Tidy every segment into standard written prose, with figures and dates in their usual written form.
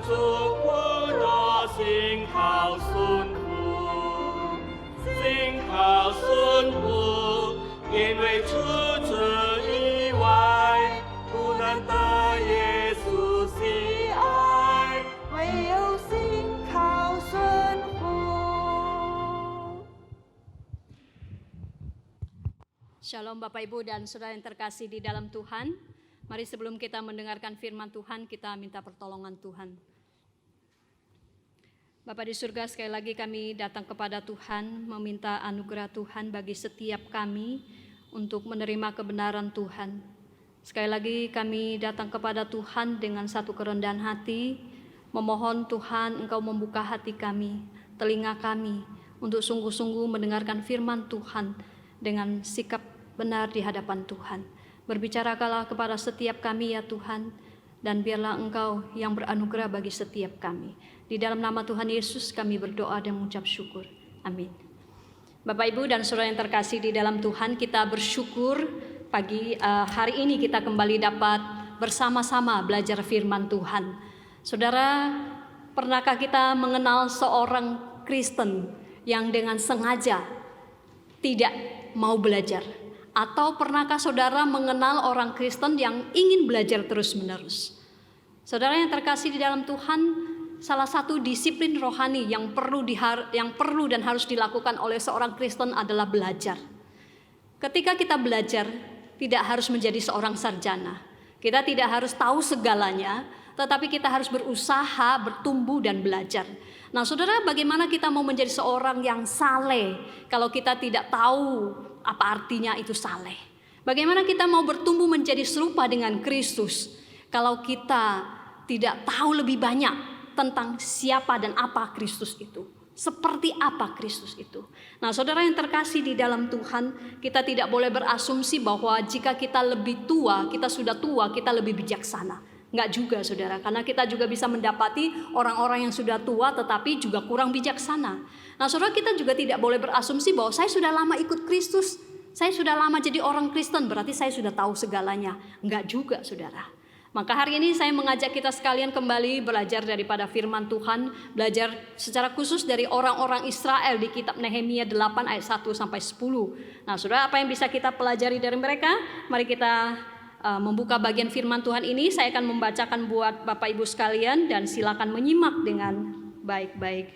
主不多心靠顺服，心靠顺服，因为除此以外，不能得耶稣喜爱，唯有心靠顺服。 Shalom Bapak Ibu dan Saudara yang terkasih di dalam Tuhan. Mari sebelum kita mendengarkan firman Tuhan, kita minta pertolongan Tuhan. Bapa di surga, sekali lagi kami datang kepada Tuhan, meminta anugerah Tuhan bagi setiap kami untuk menerima kebenaran Tuhan. Sekali lagi kami datang kepada Tuhan dengan satu kerendahan hati, memohon Tuhan Engkau membuka hati kami, telinga kami, untuk sungguh-sungguh mendengarkan firman Tuhan dengan sikap benar di hadapan Tuhan. Berbicarakanlah kepada setiap kami ya Tuhan, dan biarlah Engkau yang beranugerah bagi setiap kami. Di dalam nama Tuhan Yesus kami berdoa dan mengucap syukur. Amin. Bapak Ibu dan Saudara yang terkasih di dalam Tuhan, kita bersyukur pagi hari ini kita kembali dapat bersama-sama belajar firman Tuhan. Saudara, pernahkah kita mengenal seorang Kristen yang dengan sengaja tidak mau belajar? Atau pernahkah saudara mengenal orang Kristen yang ingin belajar terus-menerus? Saudara yang terkasih di dalam Tuhan, salah satu disiplin rohani yang perlu dan harus dilakukan oleh seorang Kristen adalah belajar. Ketika kita belajar, tidak harus menjadi seorang sarjana. Kita tidak harus tahu segalanya, tetapi kita harus berusaha, bertumbuh dan belajar. Nah, saudara, bagaimana kita mau menjadi seorang yang saleh kalau kita tidak tahu apa artinya itu saleh? Bagaimana kita mau bertumbuh menjadi serupa dengan Kristus kalau kita tidak tahu lebih banyak tentang siapa dan apa Kristus itu? Seperti apa Kristus itu? Nah, saudara yang terkasih di dalam Tuhan, kita tidak boleh berasumsi bahwa jika kita lebih tua, kita sudah tua, kita lebih bijaksana. Enggak juga saudara, karena kita juga bisa mendapati orang-orang yang sudah tua tetapi juga kurang bijaksana. Nah, saudara, kita juga tidak boleh berasumsi bahwa saya sudah lama ikut Kristus, saya sudah lama jadi orang Kristen, berarti saya sudah tahu segalanya. Enggak juga saudara. Maka hari ini saya mengajak kita sekalian kembali belajar daripada firman Tuhan, belajar secara khusus dari orang-orang Israel di kitab Nehemia 8 ayat 1 sampai 10. Nah, saudara, apa yang bisa kita pelajari dari mereka? Mari kita membuka bagian firman Tuhan ini. Saya akan membacakan buat Bapak Ibu sekalian dan silakan menyimak dengan baik-baik.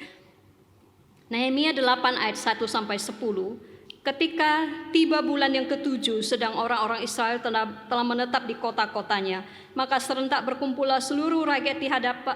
Nehemia 8 ayat 1 sampai 10. Ketika tiba bulan yang ke-7, sedang orang-orang Israel telah menetap di kota-kotanya, maka serentak berkumpullah seluruh rakyat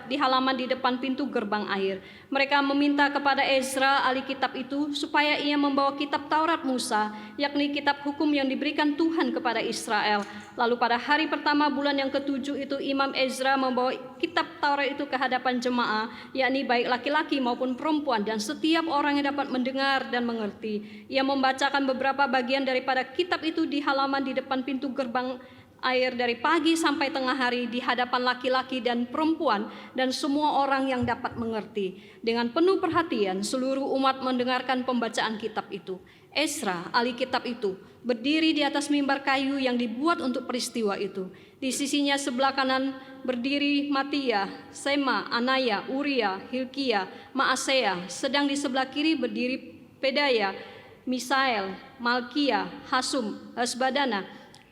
di halaman di depan pintu gerbang air. Mereka meminta kepada Ezra ahli kitab itu supaya ia membawa kitab Taurat Musa, yakni kitab hukum yang diberikan Tuhan kepada Israel. Lalu pada hari pertama bulan yang ke-7 itu Imam Ezra membawa kitab Taurat itu ke hadapan jemaah, yakni baik laki-laki maupun perempuan, dan setiap orang yang dapat mendengar dan mengerti. Ia membacakan beberapa bagian daripada kitab itu di halaman di depan pintu gerbang air dari pagi sampai tengah hari di hadapan laki-laki dan perempuan dan semua orang yang dapat mengerti. Dengan penuh perhatian seluruh umat mendengarkan pembacaan kitab itu. Ezra, ahli kitab itu, berdiri di atas mimbar kayu yang dibuat untuk peristiwa itu. Di sisinya sebelah kanan berdiri Matia, Sema, Anaya, Uria, Hilkia, Maasea. Sedang di sebelah kiri berdiri Pedaya, Misael, Malkia, Hasum, Hasbadana,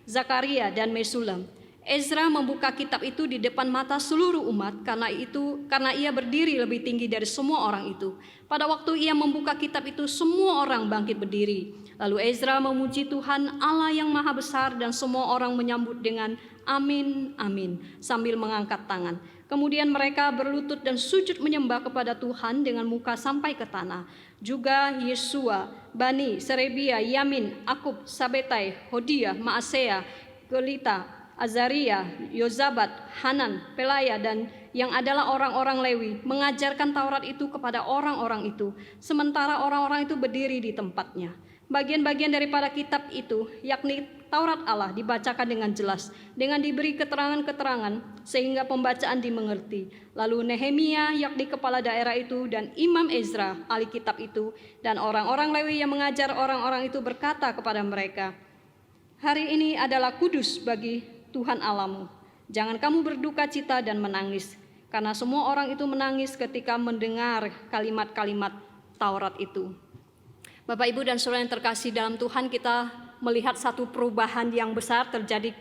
Zakaria dan Mesulam. Ezra membuka kitab itu di depan mata seluruh umat karena ia berdiri lebih tinggi dari semua orang itu. Pada waktu ia membuka kitab itu semua orang bangkit berdiri. Lalu Ezra memuji Tuhan Allah yang maha besar dan semua orang menyambut dengan amin, amin sambil mengangkat tangan. Kemudian mereka berlutut dan sujud menyembah kepada Tuhan dengan muka sampai ke tanah. Juga Yesua, Bani, Serebia, Yamin, Akub, Sabetai, Hodiah, Maasea, Gelita, Azaria, Yozabat, Hanan, Pelaya, dan yang adalah orang-orang Lewi mengajarkan Taurat itu kepada orang-orang itu, sementara orang-orang itu berdiri di tempatnya. Bagian-bagian daripada kitab itu, yakni Taurat Allah, dibacakan dengan jelas, dengan diberi keterangan-keterangan sehingga pembacaan dimengerti. Lalu Nehemia, yakni kepala daerah itu, dan Imam Ezra, ahli kitab itu, dan orang-orang Lewi yang mengajar orang-orang itu berkata kepada mereka, "Hari ini adalah kudus bagi Tuhan Allahmu. Jangan kamu berduka cita dan menangis. Karena semua orang itu menangis ketika mendengar kalimat-kalimat Taurat itu. Bapak, Ibu, dan saudara yang terkasih dalam Tuhan, kita melihat satu perubahan yang besar terjadi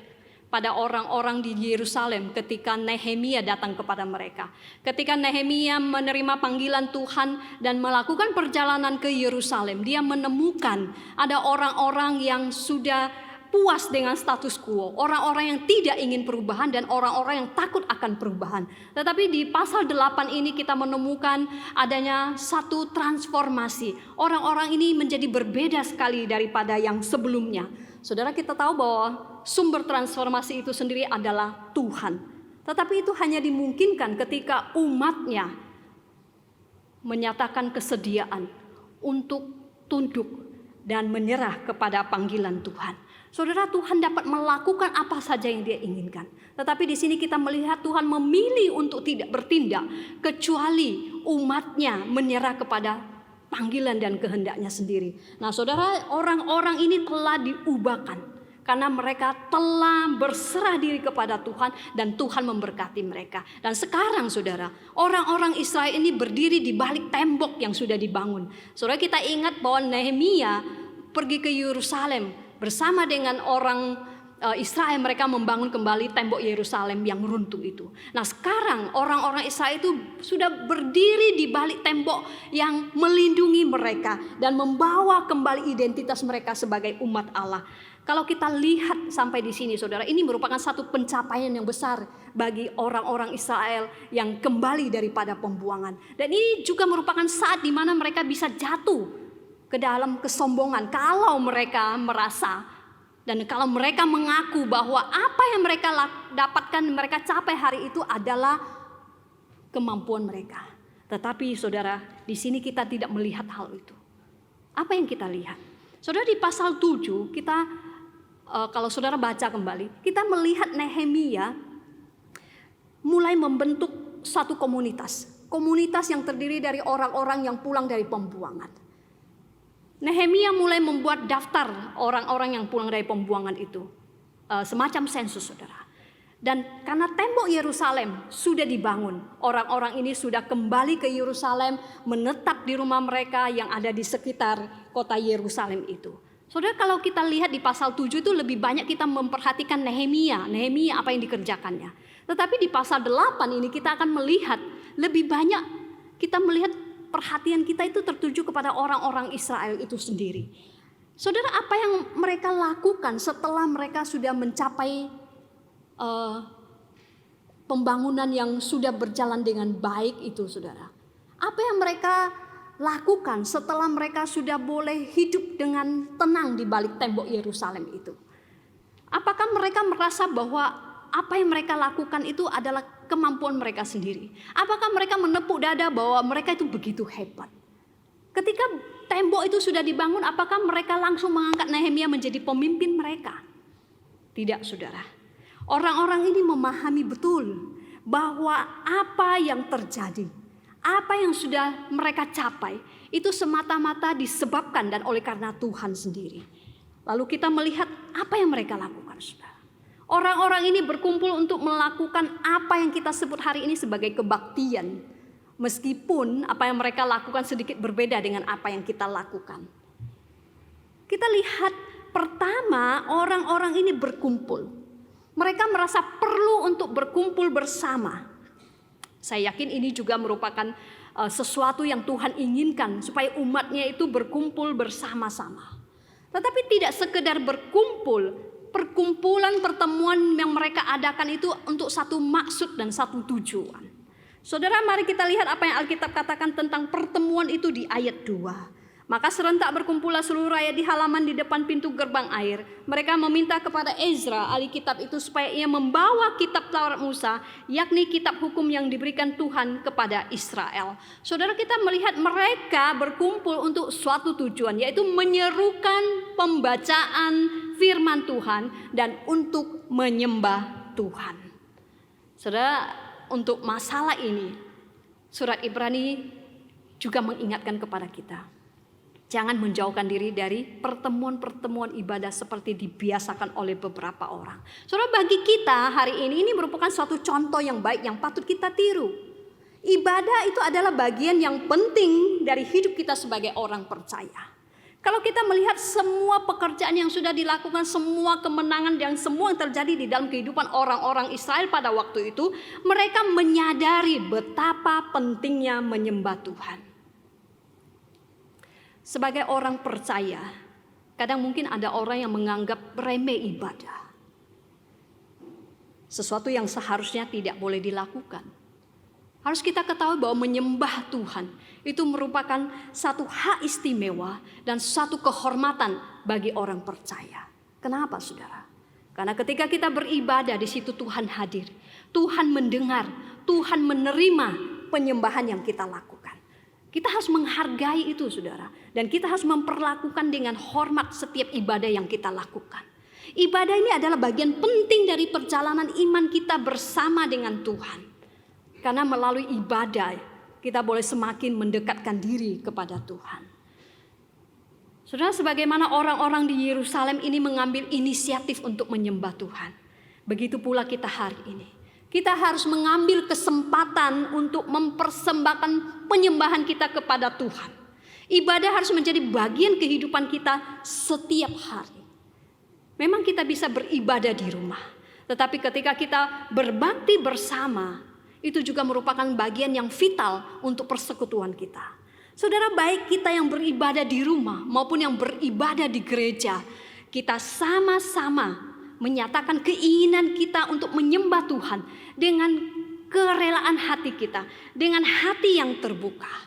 pada orang-orang di Yerusalem ketika Nehemia datang kepada mereka. Ketika Nehemia menerima panggilan Tuhan dan melakukan perjalanan ke Yerusalem, dia menemukan ada orang-orang yang sudah puas dengan status quo, orang-orang yang tidak ingin perubahan dan orang-orang yang takut akan perubahan. Tetapi di pasal 8 ini kita menemukan adanya satu transformasi. Orang-orang ini menjadi berbeda sekali daripada yang sebelumnya. Saudara, kita tahu bahwa sumber transformasi itu sendiri adalah Tuhan. Tetapi itu hanya dimungkinkan ketika umatnya menyatakan kesediaan untuk tunduk dan menyerah kepada panggilan Tuhan. Saudara, Tuhan dapat melakukan apa saja yang Dia inginkan. Tetapi di sini kita melihat Tuhan memilih untuk tidak bertindak kecuali umatnya menyerah kepada panggilan dan kehendaknya sendiri. Nah, saudara, orang-orang ini telah diubahkan karena mereka telah berserah diri kepada Tuhan dan Tuhan memberkati mereka. Dan sekarang, saudara, orang-orang Israel ini berdiri di balik tembok yang sudah dibangun. Saudara, kita ingat bahwa Nehemia pergi ke Yerusalem bersama dengan orang Israel, mereka membangun kembali tembok Yerusalem yang runtuh itu. Nah, sekarang orang-orang Israel itu sudah berdiri di balik tembok yang melindungi mereka dan membawa kembali identitas mereka sebagai umat Allah. Kalau kita lihat sampai di sini, saudara, ini merupakan satu pencapaian yang besar bagi orang-orang Israel yang kembali daripada pembuangan. Dan ini juga merupakan saat di mana mereka bisa jatuh ke dalam kesombongan kalau mereka merasa dan kalau mereka mengaku bahwa apa yang mereka dapatkan, mereka capai hari itu adalah kemampuan mereka. Tetapi saudara, di sini kita tidak melihat hal itu. Apa yang kita lihat? Saudara, di pasal 7 kita kalau saudara baca kembali, kita melihat Nehemia mulai membentuk satu komunitas. Komunitas yang terdiri dari orang-orang yang pulang dari pembuangan. Nehemia mulai membuat daftar orang-orang yang pulang dari pembuangan itu. Semacam sensus, saudara. Dan karena tembok Yerusalem sudah dibangun, orang-orang ini sudah kembali ke Yerusalem, menetap di rumah mereka yang ada di sekitar kota Yerusalem itu. Saudara, kalau kita lihat di pasal 7 itu lebih banyak kita memperhatikan Nehemia apa yang dikerjakannya. Tetapi di pasal 8 ini kita akan melihat lebih banyak kita melihat perhatian kita itu tertuju kepada orang-orang Israel itu sendiri. Saudara, apa yang mereka lakukan setelah mereka sudah mencapai pembangunan yang sudah berjalan dengan baik itu, saudara? Apa yang mereka lakukan setelah mereka sudah boleh hidup dengan tenang di balik tembok Yerusalem itu? Apakah mereka merasa bahwa apa yang mereka lakukan itu adalah kemampuan mereka sendiri? Apakah mereka menepuk dada bahwa mereka itu begitu hebat? Ketika tembok itu sudah dibangun, apakah mereka langsung mengangkat Nehemia menjadi pemimpin mereka? Tidak, saudara. Orang-orang ini memahami betul bahwa apa yang terjadi, apa yang sudah mereka capai, itu semata-mata disebabkan dan oleh karena Tuhan sendiri. Lalu kita melihat apa yang mereka lakukan, saudara. Orang-orang ini berkumpul untuk melakukan apa yang kita sebut hari ini sebagai kebaktian. Meskipun apa yang mereka lakukan sedikit berbeda dengan apa yang kita lakukan. Kita lihat pertama, orang-orang ini berkumpul. Mereka merasa perlu untuk berkumpul bersama. Saya yakin ini juga merupakan sesuatu yang Tuhan inginkan supaya umatnya itu berkumpul bersama-sama. Tetapi tidak sekedar berkumpul, perkumpulan pertemuan yang mereka adakan itu untuk satu maksud dan satu tujuan. Saudara, mari kita lihat apa yang Alkitab katakan tentang pertemuan itu di ayat 2. Maka serentak berkumpullah seluruh rakyat di halaman di depan pintu gerbang air. Mereka meminta kepada Ezra, ahli kitab itu, supaya ia membawa kitab Taurat Musa, yakni kitab hukum yang diberikan Tuhan kepada Israel. Saudara, kita melihat mereka berkumpul untuk suatu tujuan, yaitu menyerukan pembacaan firman Tuhan dan untuk menyembah Tuhan. Saudara, untuk masalah ini, surat Ibrani juga mengingatkan kepada kita Jangan menjauhkan diri dari pertemuan-pertemuan ibadah seperti dibiasakan oleh beberapa orang. Saudara, bagi kita hari ini merupakan suatu contoh yang baik yang patut kita tiru. Ibadah itu adalah bagian yang penting dari hidup kita sebagai orang percaya. Kalau kita melihat semua pekerjaan yang sudah dilakukan, semua kemenangan dan semua yang terjadi di dalam kehidupan orang-orang Israel pada waktu itu, mereka menyadari betapa pentingnya menyembah Tuhan. Sebagai orang percaya, kadang mungkin ada orang yang menganggap remeh ibadah. Sesuatu yang seharusnya tidak boleh dilakukan. Harus kita ketahui bahwa menyembah Tuhan itu merupakan satu hak istimewa dan satu kehormatan bagi orang percaya. Kenapa, saudara? Karena ketika kita beribadah di situ Tuhan hadir. Tuhan mendengar, Tuhan menerima penyembahan yang kita lakukan. Kita harus menghargai itu, saudara. Dan kita harus memperlakukan dengan hormat setiap ibadah yang kita lakukan. Ibadah ini adalah bagian penting dari perjalanan iman kita bersama dengan Tuhan. Karena melalui ibadah kita boleh semakin mendekatkan diri kepada Tuhan. Saudara, sebagaimana orang-orang di Yerusalem ini mengambil inisiatif untuk menyembah Tuhan. Begitu pula kita hari ini. Kita harus mengambil kesempatan untuk mempersembahkan penyembahan kita kepada Tuhan. Ibadah harus menjadi bagian kehidupan kita setiap hari. Memang kita bisa beribadah di rumah. Tetapi ketika kita berbakti bersama, itu juga merupakan bagian yang vital untuk persekutuan kita. Saudara, baik kita yang beribadah di rumah maupun yang beribadah di gereja, kita sama-sama menyatakan keinginan kita untuk menyembah Tuhan dengan kerelaan hati kita, dengan hati yang terbuka.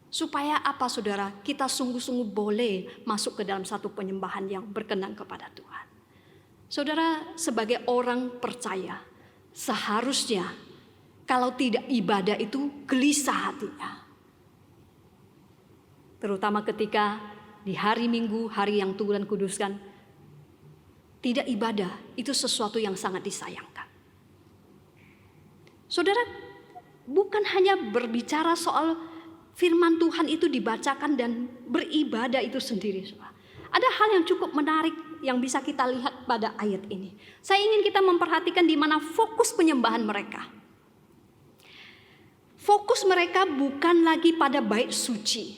Supaya apa, saudara? Kita sungguh-sungguh boleh masuk ke dalam satu penyembahan yang berkenan kepada Tuhan. Saudara, sebagai orang percaya, seharusnya kalau tidak ibadah itu gelisah hatinya. Terutama ketika di hari Minggu, hari yang Tuhan kuduskan, tidak ibadah itu sesuatu yang sangat disayangkan. Saudara, bukan hanya berbicara soal firman Tuhan itu dibacakan dan beribadah itu sendiri. Ada hal yang cukup menarik yang bisa kita lihat pada ayat ini. Saya ingin kita memperhatikan di mana fokus penyembahan mereka. Fokus mereka bukan lagi pada bait suci.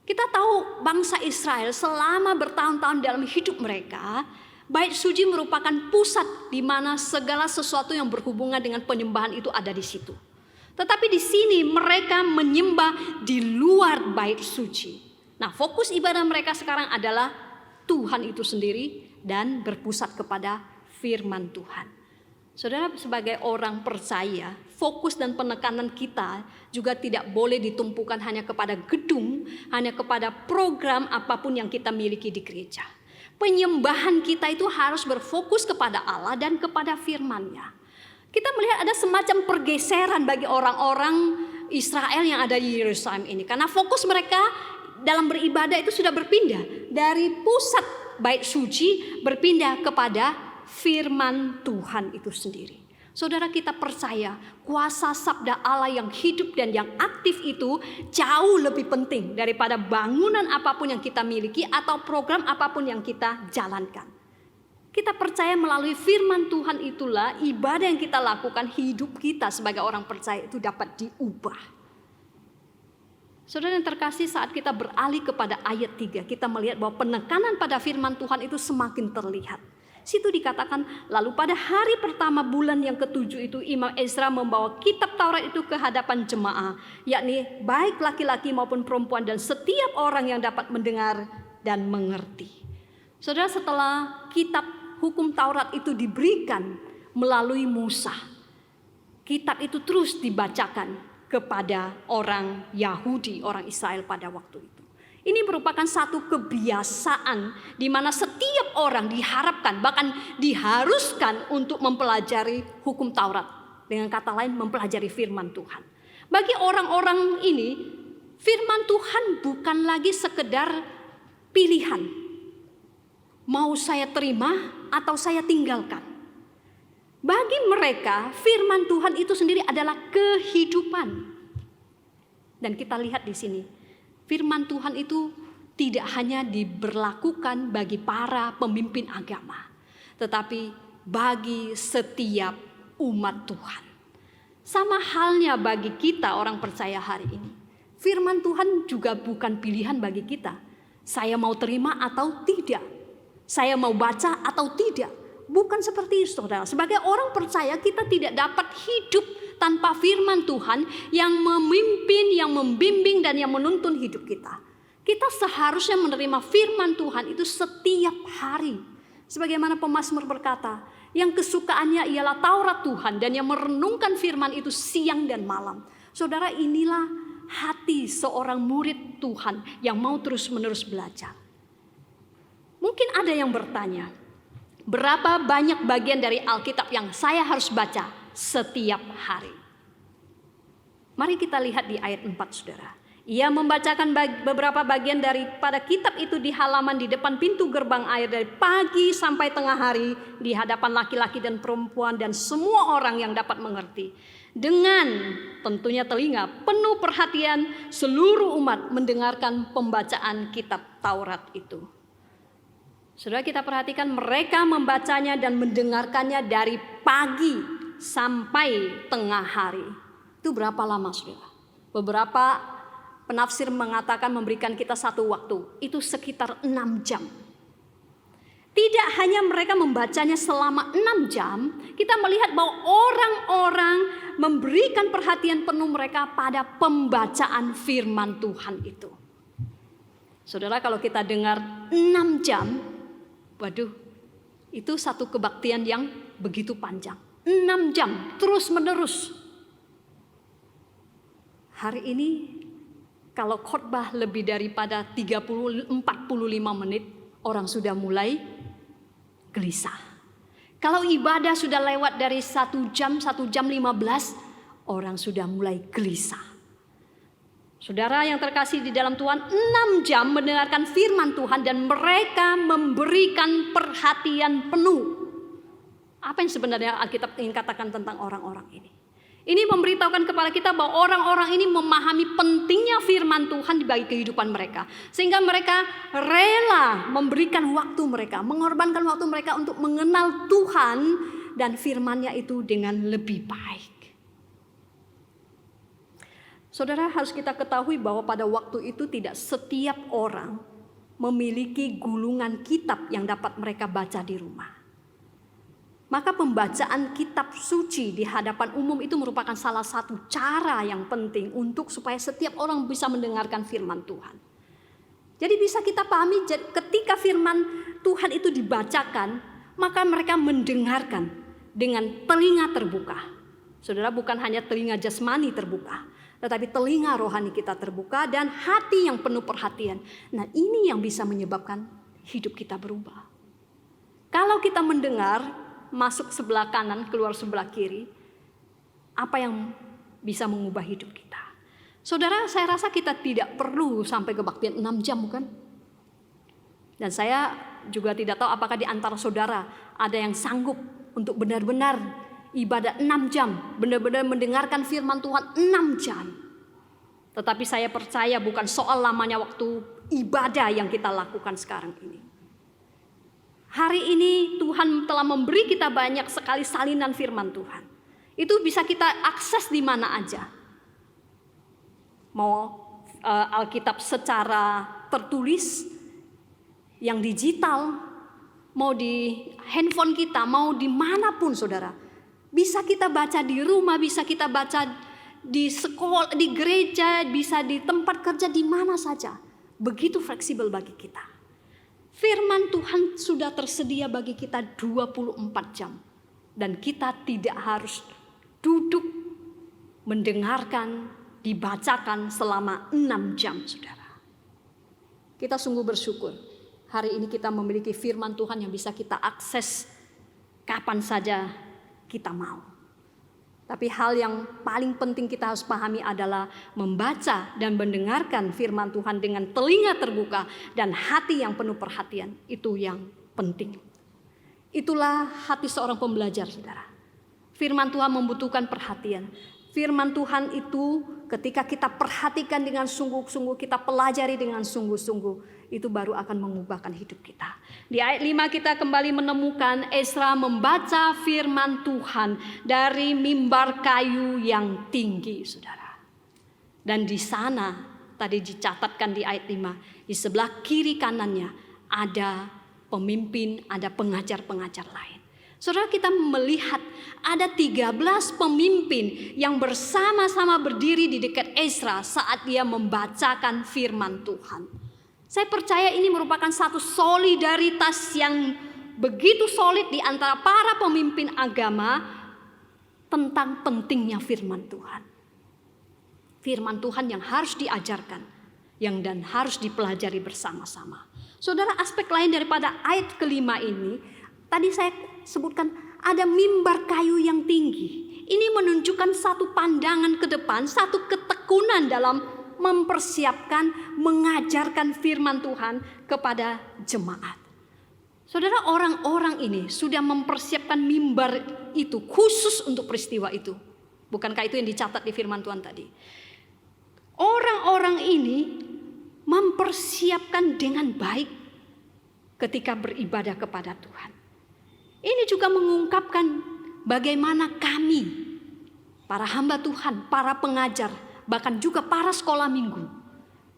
Kita tahu bangsa Israel selama bertahun-tahun dalam hidup mereka, bait suci merupakan pusat di mana segala sesuatu yang berhubungan dengan penyembahan itu ada di situ. Tetapi di sini mereka menyembah di luar bait suci. Nah, fokus ibadah mereka sekarang adalah Tuhan itu sendiri dan berpusat kepada firman Tuhan. Saudara, sebagai orang percaya, fokus dan penekanan kita juga tidak boleh ditumpukan hanya kepada gedung, hanya kepada program apapun yang kita miliki di gereja. Penyembahan kita itu harus berfokus kepada Allah dan kepada firman-Nya. Kita melihat ada semacam pergeseran bagi orang-orang Israel yang ada di Yerusalem ini. Karena fokus mereka dalam beribadah itu sudah berpindah. Dari pusat bait suci berpindah kepada firman Tuhan itu sendiri. Saudara, kita percaya kuasa sabda Allah yang hidup dan yang aktif itu jauh lebih penting daripada bangunan apapun yang kita miliki atau program apapun yang kita jalankan. Kita percaya melalui firman Tuhan itulah ibadah yang kita lakukan, hidup kita sebagai orang percaya itu dapat diubah. Saudara yang terkasih, saat kita beralih kepada ayat 3, kita melihat bahwa penekanan pada firman Tuhan itu semakin terlihat. Situ dikatakan, lalu pada hari pertama bulan yang ke-7 itu Imam Ezra membawa kitab Taurat itu ke hadapan jemaah, yakni baik laki-laki maupun perempuan dan setiap orang yang dapat mendengar dan mengerti. Saudara, setelah kitab hukum Taurat itu diberikan melalui Musa, kitab itu terus dibacakan kepada orang Yahudi, orang Israel pada waktu itu. Ini merupakan satu kebiasaan di mana setiap orang diharapkan, bahkan diharuskan untuk mempelajari hukum Taurat. Dengan kata lain, mempelajari firman Tuhan. Bagi orang-orang ini, firman Tuhan bukan lagi sekedar pilihan. Mau saya terima atau saya tinggalkan. Bagi mereka, firman Tuhan itu sendiri adalah kehidupan. Dan kita lihat di sini, Firman Tuhan itu tidak hanya diberlakukan bagi para pemimpin agama, tetapi bagi setiap umat Tuhan. Sama halnya bagi kita orang percaya hari ini. Firman Tuhan juga bukan pilihan bagi kita. Saya mau terima atau tidak. Saya mau baca atau tidak. Bukan seperti itu, saudara. Sebagai orang percaya, kita tidak dapat hidup tanpa firman Tuhan yang memimpin, yang membimbing, dan yang menuntun hidup kita. Kita seharusnya menerima firman Tuhan itu setiap hari. Sebagaimana pemazmur berkata, yang kesukaannya ialah Taurat Tuhan dan yang merenungkan firman itu siang dan malam. Saudara, inilah hati seorang murid Tuhan yang mau terus-menerus belajar. Mungkin ada yang bertanya, berapa banyak bagian dari Alkitab yang saya harus baca setiap hari? Mari kita lihat di ayat 4, saudara. Ia membacakan beberapa bagian daripada kitab itu di halaman di depan pintu gerbang air dari pagi sampai tengah hari di hadapan laki-laki dan perempuan dan semua orang yang dapat mengerti. Dengan tentunya telinga penuh perhatian seluruh umat mendengarkan pembacaan kitab Taurat itu. Saudara, kita perhatikan mereka membacanya dan mendengarkannya dari pagi sampai tengah hari. Itu berapa lama, saudara? Beberapa penafsir mengatakan memberikan kita satu waktu. Itu sekitar 6 jam. Tidak hanya mereka membacanya selama 6 jam. Kita melihat bahwa orang-orang memberikan perhatian penuh mereka pada pembacaan firman Tuhan itu. Saudara, kalau kita dengar 6 jam, waduh, itu satu kebaktian yang begitu panjang. 6 jam terus menerus. Hari ini kalau khotbah lebih daripada 45 menit, orang sudah mulai gelisah. Kalau ibadah sudah lewat dari 1 jam 15, orang sudah mulai gelisah. Saudara yang terkasih di dalam Tuhan, 6 jam mendengarkan firman Tuhan dan mereka memberikan perhatian penuh. Apa yang sebenarnya Alkitab ingin katakan tentang orang-orang ini? Ini memberitahukan kepada kita bahwa orang-orang ini memahami pentingnya firman Tuhan bagi kehidupan mereka. Sehingga mereka rela memberikan waktu mereka, mengorbankan waktu mereka untuk mengenal Tuhan dan firman-Nya itu dengan lebih baik. Saudara, harus kita ketahui bahwa pada waktu itu tidak setiap orang memiliki gulungan kitab yang dapat mereka baca di rumah. Maka pembacaan kitab suci di hadapan umum itu merupakan salah satu cara yang penting untuk supaya setiap orang bisa mendengarkan firman Tuhan. Jadi bisa kita pahami ketika firman Tuhan itu dibacakan, maka mereka mendengarkan dengan telinga terbuka. Saudara, bukan hanya telinga jasmani terbuka, tetapi telinga rohani kita terbuka dan hati yang penuh perhatian. Nah, ini yang bisa menyebabkan hidup kita berubah. Kalau kita mendengar masuk sebelah kanan, keluar sebelah kiri, apa yang bisa mengubah hidup kita? Saudara, saya rasa kita tidak perlu sampai kebaktian 6 jam, bukan? Dan saya juga tidak tahu apakah di antara saudara ada yang sanggup untuk benar-benar ibadah 6 jam, benar-benar mendengarkan firman Tuhan 6 jam. Tetapi saya percaya bukan soal lamanya waktu ibadah yang kita lakukan sekarang ini. Hari ini Tuhan telah memberi kita banyak sekali salinan firman Tuhan. Itu bisa kita akses di mana aja. Mau Alkitab secara tertulis, yang digital, mau di handphone kita, mau dimanapun, saudara. Bisa kita baca di rumah, bisa kita baca di sekolah, di gereja, bisa di tempat kerja, di mana saja. Begitu fleksibel bagi kita. Firman Tuhan sudah tersedia bagi kita 24 jam. Dan kita tidak harus duduk mendengarkan, dibacakan selama 6 jam, saudara. Kita sungguh bersyukur. Hari ini kita memiliki firman Tuhan yang bisa kita akses kapan saja kita mau. Tapi hal yang paling penting kita harus pahami adalah membaca dan mendengarkan firman Tuhan dengan telinga terbuka dan hati yang penuh perhatian. Itu yang penting. Itulah hati seorang pembelajar, saudara. Firman Tuhan membutuhkan perhatian. Firman Tuhan itu ketika kita perhatikan dengan sungguh-sungguh, kita pelajari dengan sungguh-sungguh, itu baru akan mengubahkan hidup kita. Di ayat 5 kita kembali menemukan Ezra membaca firman Tuhan dari mimbar kayu yang tinggi, saudara. Dan di sana, tadi dicatatkan di ayat 5, di sebelah kiri kanannya ada pemimpin, ada pengajar-pengajar lain. Saudara, kita melihat ada 13 pemimpin yang bersama-sama berdiri di dekat Ezra saat dia membacakan firman Tuhan. Saya percaya ini merupakan satu solidaritas yang begitu solid di antara para pemimpin agama tentang pentingnya firman Tuhan. Firman Tuhan yang harus diajarkan, dan harus dipelajari bersama-sama. Saudara, aspek lain daripada ayat kelima ini, tadi saya sebutkan ada mimbar kayu yang tinggi. Ini menunjukkan satu pandangan ke depan, satu ketekunan dalam mempersiapkan, mengajarkan firman Tuhan kepada jemaat. Saudara, orang-orang ini sudah mempersiapkan mimbar itu khusus untuk peristiwa itu. Bukankah itu yang dicatat di firman Tuhan tadi? Orang-orang ini mempersiapkan dengan baik ketika beribadah kepada Tuhan. Ini juga mengungkapkan bagaimana kami, para hamba Tuhan, para pengajar, bahkan juga para sekolah minggu,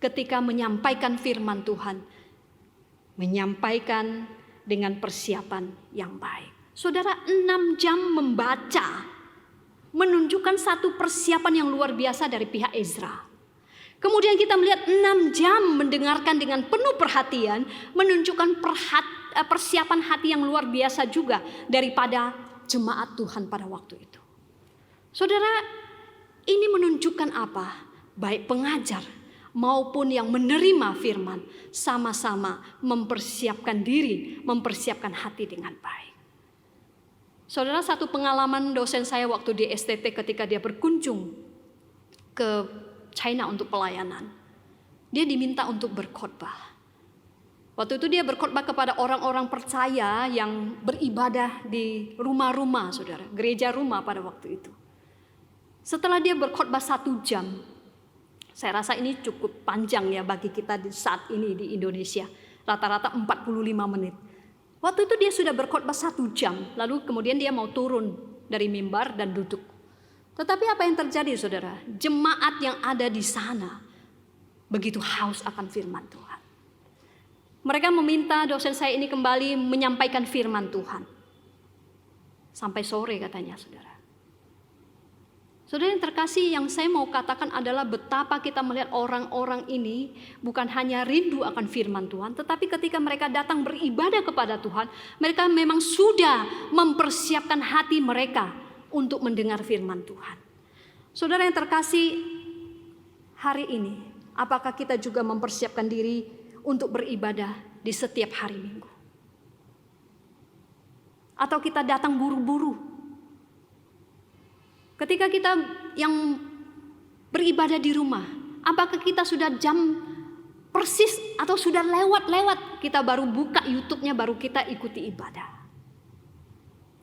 ketika menyampaikan firman Tuhan, menyampaikan dengan persiapan yang baik. Saudara, 6 jam membaca menunjukkan satu persiapan yang luar biasa dari pihak Ezra. Kemudian kita melihat 6 jam mendengarkan dengan penuh perhatian, menunjukkan persiapan hati yang luar biasa juga daripada jemaat Tuhan pada waktu itu. Saudara, ini menunjukkan apa? Baik pengajar maupun yang menerima firman sama-sama mempersiapkan diri, mempersiapkan hati dengan baik. Saudara, satu pengalaman dosen saya waktu di STT ketika dia berkunjung ke China untuk pelayanan. Dia diminta untuk berkhotbah. Waktu itu dia berkhotbah kepada orang-orang percaya yang beribadah di rumah-rumah, saudara, gereja rumah pada waktu itu. Setelah dia berkhotbah 1 jam, saya rasa ini cukup panjang ya bagi kita di saat ini di Indonesia, rata-rata 45 menit. Waktu itu dia sudah berkhotbah 1 jam, lalu kemudian dia mau turun dari mimbar dan duduk. Tetapi apa yang terjadi, saudara? Jemaat yang ada di sana begitu haus akan firman Tuhan. Mereka meminta dosen saya ini kembali menyampaikan firman Tuhan. Sampai sore katanya, saudara. Saudara yang terkasih, yang saya mau katakan adalah betapa kita melihat orang-orang ini bukan hanya rindu akan firman Tuhan, tetapi ketika mereka datang beribadah kepada Tuhan, mereka memang sudah mempersiapkan hati mereka untuk mendengar firman Tuhan. Saudara yang terkasih, hari ini apakah kita juga mempersiapkan diri untuk beribadah di setiap hari Minggu? Atau kita datang buru-buru? Ketika kita yang beribadah di rumah, apakah kita sudah jam persis atau sudah lewat-lewat kita baru buka YouTube-nya, baru kita ikuti ibadah?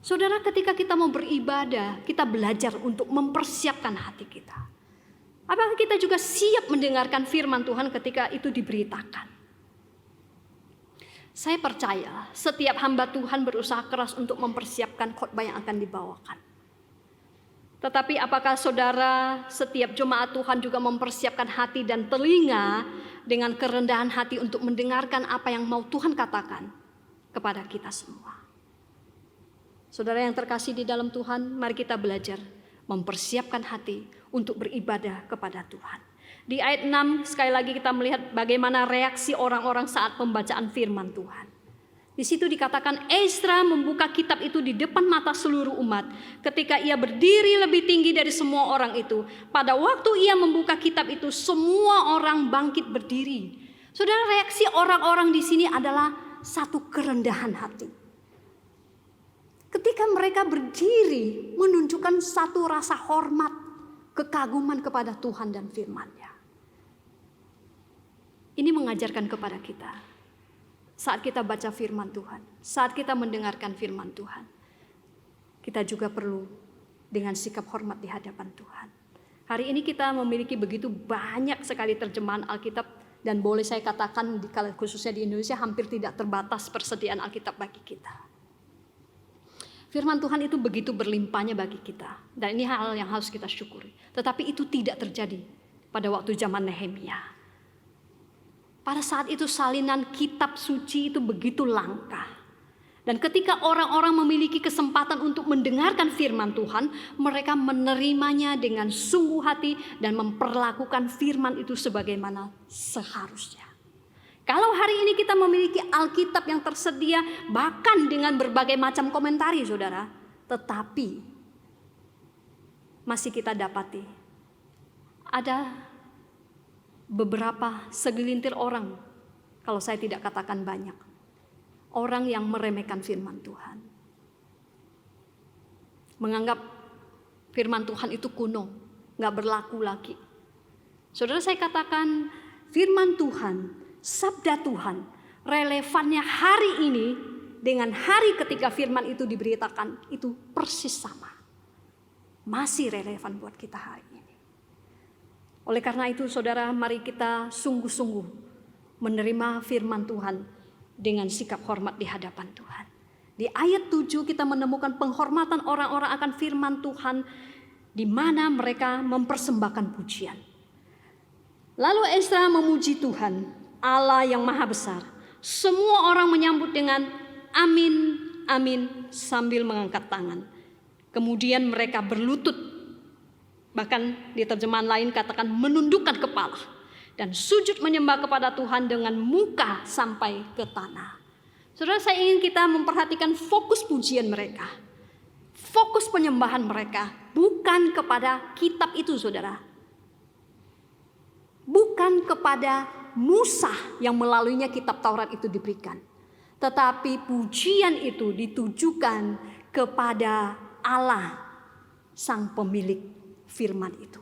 Saudara, ketika kita mau beribadah, kita belajar untuk mempersiapkan hati kita. Apakah kita juga siap mendengarkan firman Tuhan ketika itu diberitakan? Saya percaya setiap hamba Tuhan berusaha keras untuk mempersiapkan khotbah yang akan dibawakan. Tetapi apakah saudara, setiap jemaat Tuhan juga mempersiapkan hati dan telinga dengan kerendahan hati untuk mendengarkan apa yang mau Tuhan katakan kepada kita semua? Saudara yang terkasih di dalam Tuhan, mari kita belajar mempersiapkan hati untuk beribadah kepada Tuhan. Di ayat 6 sekali lagi kita melihat bagaimana reaksi orang-orang saat pembacaan firman Tuhan. Di situ dikatakan Ezra membuka kitab itu di depan mata seluruh umat. Ketika ia berdiri lebih tinggi dari semua orang itu, pada waktu ia membuka kitab itu, semua orang bangkit berdiri. Saudara, reaksi orang-orang di sini adalah satu kerendahan hati. Ketika mereka berdiri menunjukkan satu rasa hormat, kekaguman kepada Tuhan dan firman-Nya. Ini mengajarkan kepada kita. Saat kita baca firman Tuhan, saat kita mendengarkan firman Tuhan, kita juga perlu dengan sikap hormat di hadapan Tuhan. Hari ini kita memiliki begitu banyak sekali terjemahan Alkitab, dan boleh saya katakan khususnya di Indonesia hampir tidak terbatas persediaan Alkitab bagi kita. Firman Tuhan itu begitu berlimpahnya bagi kita, dan ini hal yang harus kita syukuri. Tetapi itu tidak terjadi pada waktu zaman Nehemia. Pada saat itu salinan kitab suci itu begitu langka. Dan ketika orang-orang memiliki kesempatan untuk mendengarkan firman Tuhan, mereka menerimanya dengan sungguh hati dan memperlakukan firman itu sebagaimana seharusnya. Kalau hari ini kita memiliki Alkitab yang tersedia bahkan dengan berbagai macam komentari, saudara, tetapi masih kita dapati ada beberapa segelintir orang, kalau saya tidak katakan banyak, orang yang meremehkan firman Tuhan. Menganggap firman Tuhan itu kuno, gak berlaku lagi. Saudara, saya katakan firman Tuhan, sabda Tuhan, relevannya hari ini dengan hari ketika firman itu diberitakan itu persis sama. Masih relevan buat kita hari ini. Oleh karena itu, saudara, mari kita sungguh-sungguh menerima firman Tuhan dengan sikap hormat di hadapan Tuhan. Di ayat 7 kita menemukan penghormatan orang-orang akan firman Tuhan, di mana mereka mempersembahkan pujian. Lalu Esra memuji Tuhan, Allah yang maha besar. Semua orang menyambut dengan amin, amin sambil mengangkat tangan. Kemudian mereka berlutut, bahkan di terjemahan lain katakan menundukkan kepala, dan sujud menyembah kepada Tuhan dengan muka sampai ke tanah. Saudara, saya ingin kita memperhatikan fokus pujian mereka. Fokus penyembahan mereka bukan kepada kitab itu, saudara. Bukan kepada Musa yang melaluinya kitab Taurat itu diberikan. Tetapi pujian itu ditujukan kepada Allah, sang pemilik firman itu.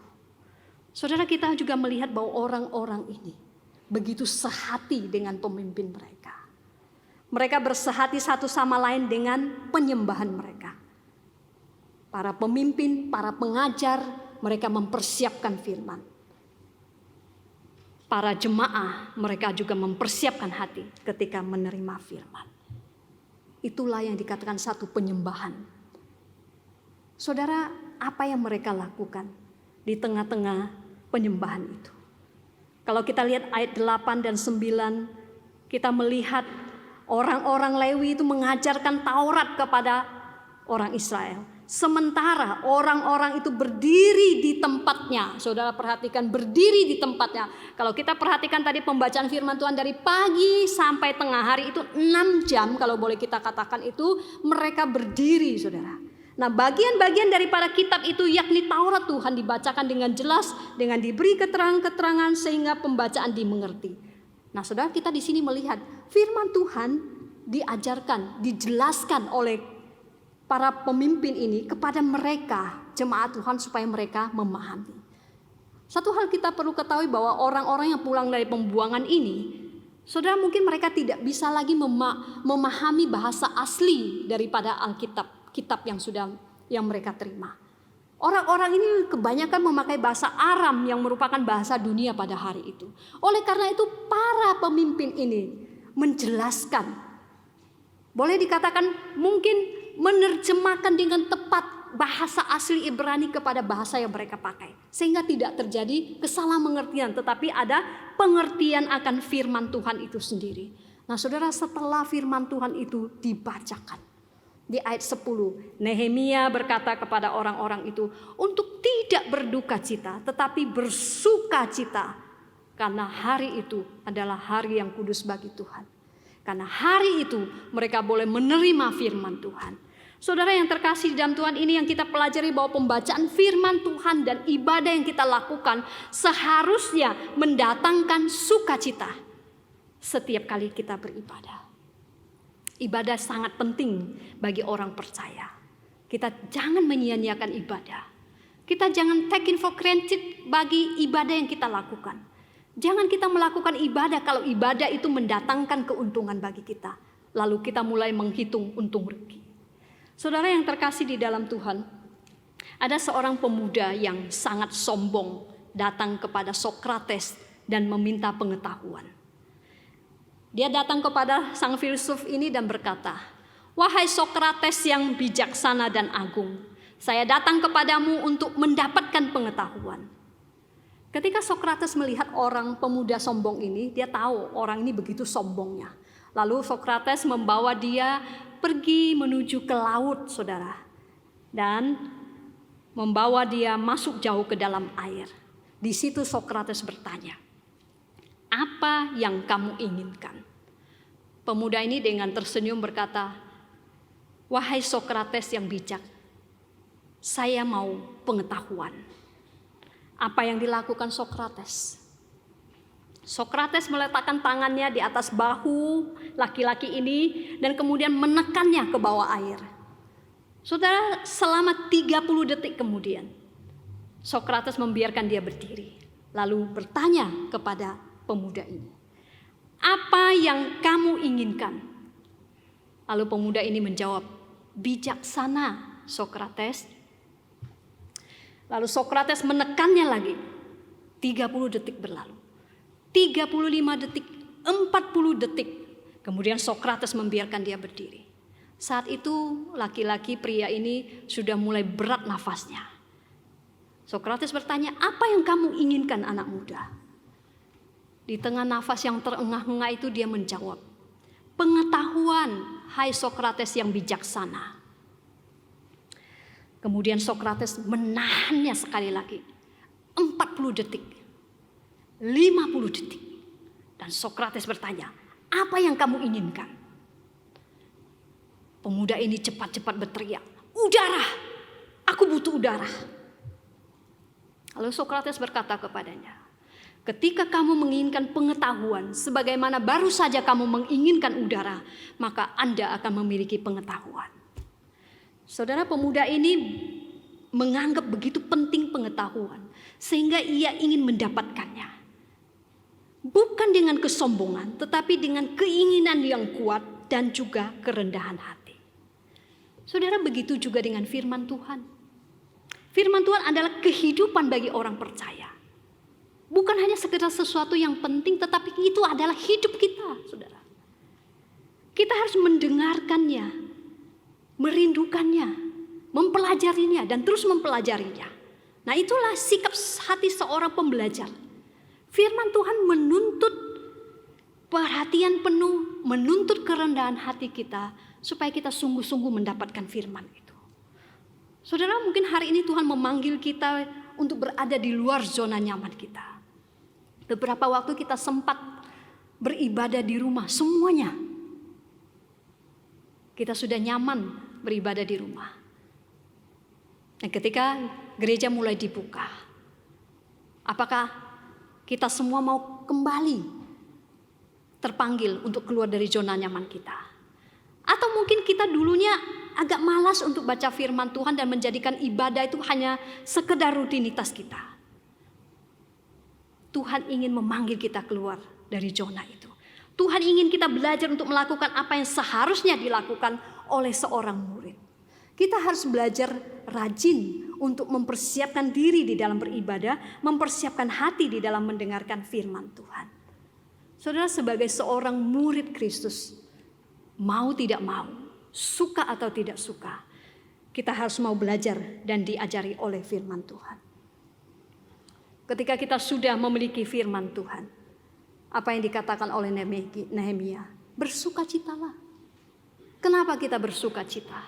Saudara, kita juga melihat bahwa orang-orang ini begitu sehati dengan pemimpin mereka. Mereka bersehati satu sama lain dengan penyembahan mereka. Para pemimpin, para pengajar, mereka mempersiapkan firman. Para jemaah, mereka juga mempersiapkan hati ketika menerima firman. Itulah yang dikatakan satu penyembahan. Saudara, apa yang mereka lakukan di tengah-tengah penyembahan itu? Kalau kita lihat ayat 8 dan 9, kita melihat orang-orang Lewi itu mengajarkan Taurat kepada orang Israel. Sementara orang-orang itu berdiri di tempatnya. Saudara perhatikan, berdiri di tempatnya. Kalau kita perhatikan tadi pembacaan firman Tuhan dari pagi sampai tengah hari itu 6 jam, kalau boleh kita katakan itu mereka berdiri, saudara. Nah, bagian-bagian daripada kitab itu yakni Taurat Tuhan dibacakan dengan jelas, dengan diberi keterangan-keterangan sehingga pembacaan dimengerti. Nah, saudara, kita di sini melihat firman Tuhan diajarkan, dijelaskan oleh para pemimpin ini kepada mereka, jemaat Tuhan, supaya mereka memahami. Satu hal kita perlu ketahui bahwa orang-orang yang pulang dari pembuangan ini, saudara, mungkin mereka tidak bisa lagi memahami bahasa asli daripada Alkitab, kitab yang mereka terima. Orang-orang ini kebanyakan memakai bahasa Aram yang merupakan bahasa dunia pada hari itu. Oleh karena itu para pemimpin ini menjelaskan, boleh dikatakan mungkin menerjemahkan dengan tepat bahasa asli Ibrani kepada bahasa yang mereka pakai, sehingga tidak terjadi kesalahmengertian, tetapi ada pengertian akan firman Tuhan itu sendiri. Nah, saudara, setelah firman Tuhan itu dibacakan di ayat 10, Nehemia berkata kepada orang-orang itu untuk tidak berduka cita, tetapi bersuka cita, karena hari itu adalah hari yang kudus bagi Tuhan. Karena hari itu mereka boleh menerima firman Tuhan. Saudara yang terkasih di dalam Tuhan, ini yang kita pelajari bahwa pembacaan firman Tuhan dan ibadah yang kita lakukan seharusnya mendatangkan sukacita setiap kali kita beribadah. Ibadah sangat penting bagi orang percaya. Kita jangan menyia-nyiakan ibadah. Kita jangan take it for granted bagi ibadah yang kita lakukan. Jangan kita melakukan ibadah kalau ibadah itu mendatangkan keuntungan bagi kita. Lalu kita mulai menghitung untung rugi. Saudara yang terkasih di dalam Tuhan, Ada seorang pemuda yang sangat sombong datang kepada Sokrates dan meminta pengetahuan. Dia datang kepada sang filsuf ini dan berkata, "Wahai Sokrates yang bijaksana dan agung, saya datang kepadamu untuk mendapatkan pengetahuan." Ketika Sokrates melihat orang pemuda sombong ini, dia tahu orang ini begitu sombongnya. Lalu Sokrates membawa dia pergi menuju ke laut, saudara. Dan membawa dia masuk jauh ke dalam air. Di situ Sokrates bertanya, "Apa yang kamu inginkan?" Pemuda ini dengan tersenyum berkata, "Wahai Sokrates yang bijak, saya mau pengetahuan." Apa yang dilakukan Sokrates? Sokrates meletakkan tangannya di atas bahu laki-laki ini dan kemudian menekannya ke bawah air. Saudara, selama 30 detik kemudian, Sokrates membiarkan dia berdiri. Lalu bertanya kepada pemuda ini, "Apa yang kamu inginkan?" Lalu pemuda ini menjawab, "Bijaksana, Sokrates." Lalu Sokrates menekannya lagi. 30 detik berlalu. 35 detik, 40 detik. Kemudian Sokrates membiarkan dia berdiri. Saat itu laki-laki pria ini sudah mulai berat nafasnya. Sokrates bertanya, "Apa yang kamu inginkan, anak muda?" Di tengah nafas yang terengah-engah itu dia menjawab, "Pengetahuan, hai Sokrates yang bijaksana." Kemudian Sokrates menahannya sekali lagi. 40 detik. 50 detik. Dan Sokrates bertanya, "Apa yang kamu inginkan?" Pemuda ini cepat-cepat berteriak, "Udara! Aku butuh udara." Lalu Sokrates berkata kepadanya, "Ketika kamu menginginkan pengetahuan, sebagaimana baru saja kamu menginginkan udara, maka Anda akan memiliki pengetahuan." Saudara, pemuda ini menganggap begitu penting pengetahuan, sehingga ia ingin mendapatkannya. Bukan dengan kesombongan, tetapi dengan keinginan yang kuat dan juga kerendahan hati. Saudara, begitu juga dengan firman Tuhan. Firman Tuhan adalah kehidupan bagi orang percaya. Bukan hanya sekedar sesuatu yang penting, tetapi itu adalah hidup kita, saudara. Kita harus mendengarkannya, merindukannya, mempelajarinya, dan terus mempelajarinya. Nah, itulah sikap hati seorang pembelajar. Firman Tuhan menuntut perhatian penuh, menuntut kerendahan hati kita, supaya kita sungguh-sungguh mendapatkan firman itu. Saudara, mungkin hari ini Tuhan memanggil kita untuk berada di luar zona nyaman kita. Beberapa waktu kita sempat beribadah di rumah, semuanya. Kita sudah nyaman beribadah di rumah. Dan ketika gereja mulai dibuka, apakah kita semua mau kembali terpanggil untuk keluar dari zona nyaman kita? Atau mungkin kita dulunya agak malas untuk baca firman Tuhan dan menjadikan ibadah itu hanya sekedar rutinitas kita. Tuhan ingin memanggil kita keluar dari zona itu. Tuhan ingin kita belajar untuk melakukan apa yang seharusnya dilakukan oleh seorang murid. Kita harus belajar rajin untuk mempersiapkan diri di dalam beribadah, mempersiapkan hati di dalam mendengarkan firman Tuhan. Saudara, sebagai seorang murid Kristus, mau tidak mau, suka atau tidak suka, kita harus mau belajar dan diajari oleh firman Tuhan. Ketika kita sudah memiliki firman Tuhan, apa yang dikatakan oleh Nehemia, bersukacitalah. Kenapa kita bersukacita?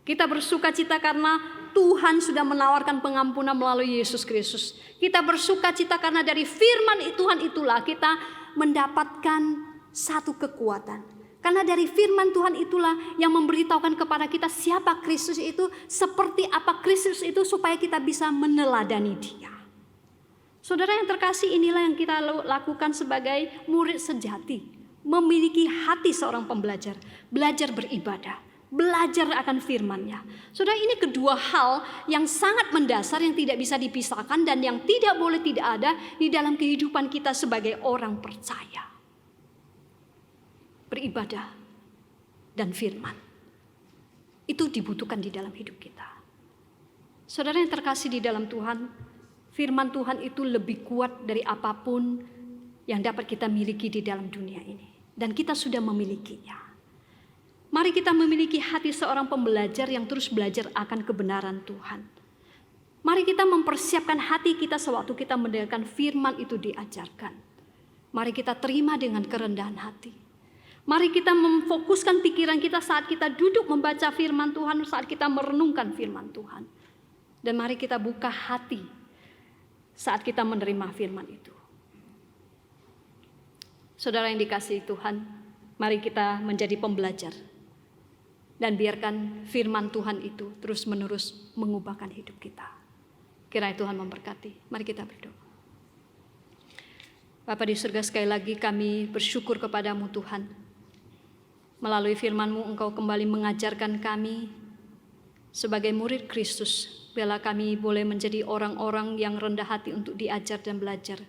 Kita bersukacita karena Tuhan sudah menawarkan pengampunan melalui Yesus Kristus. Kita bersukacita karena dari firman Tuhan itulah kita mendapatkan satu kekuatan. Karena dari firman Tuhan itulah yang memberitahukan kepada kita siapa Kristus itu, seperti apa Kristus itu, supaya kita bisa meneladani Dia. Saudara yang terkasih, inilah yang kita lakukan sebagai murid sejati. Memiliki hati seorang pembelajar, belajar beribadah, belajar akan firman-Nya. Saudara, ini kedua hal yang sangat mendasar yang tidak bisa dipisahkan dan yang tidak boleh tidak ada di dalam kehidupan kita sebagai orang percaya. Beribadah dan firman. Itu dibutuhkan di dalam hidup kita. Saudara yang terkasih di dalam Tuhan, firman Tuhan itu lebih kuat dari apapun yang dapat kita miliki di dalam dunia ini. Dan kita sudah memilikinya. Mari kita memiliki hati seorang pembelajar yang terus belajar akan kebenaran Tuhan. Mari kita mempersiapkan hati kita sewaktu kita mendengarkan firman itu diajarkan. Mari kita terima dengan kerendahan hati. Mari kita memfokuskan pikiran kita saat kita duduk membaca firman Tuhan, saat kita merenungkan firman Tuhan. Dan mari kita buka hati saat kita menerima firman itu. Saudara yang dikasihi Tuhan, mari kita menjadi pembelajar. Dan biarkan firman Tuhan itu terus-menerus mengubahkan hidup kita. Kiranya Tuhan memberkati. Mari kita berdoa. Bapa di surga, sekali lagi kami bersyukur kepadamu Tuhan. Melalui firman-Mu Engkau kembali mengajarkan kami sebagai murid Kristus. Biarlah kami boleh menjadi orang-orang yang rendah hati untuk diajar dan belajar.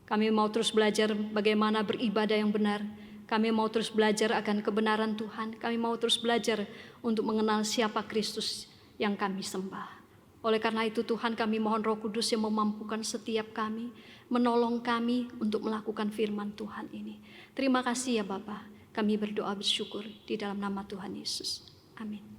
Kami mau terus belajar bagaimana beribadah yang benar. Kami mau terus belajar akan kebenaran Tuhan. Kami mau terus belajar untuk mengenal siapa Kristus yang kami sembah. Oleh karena itu Tuhan, kami mohon Roh Kudus yang memampukan setiap kami, menolong kami untuk melakukan firman Tuhan ini. Terima kasih ya Bapa. Kami berdoa bersyukur di dalam nama Tuhan Yesus. Amin.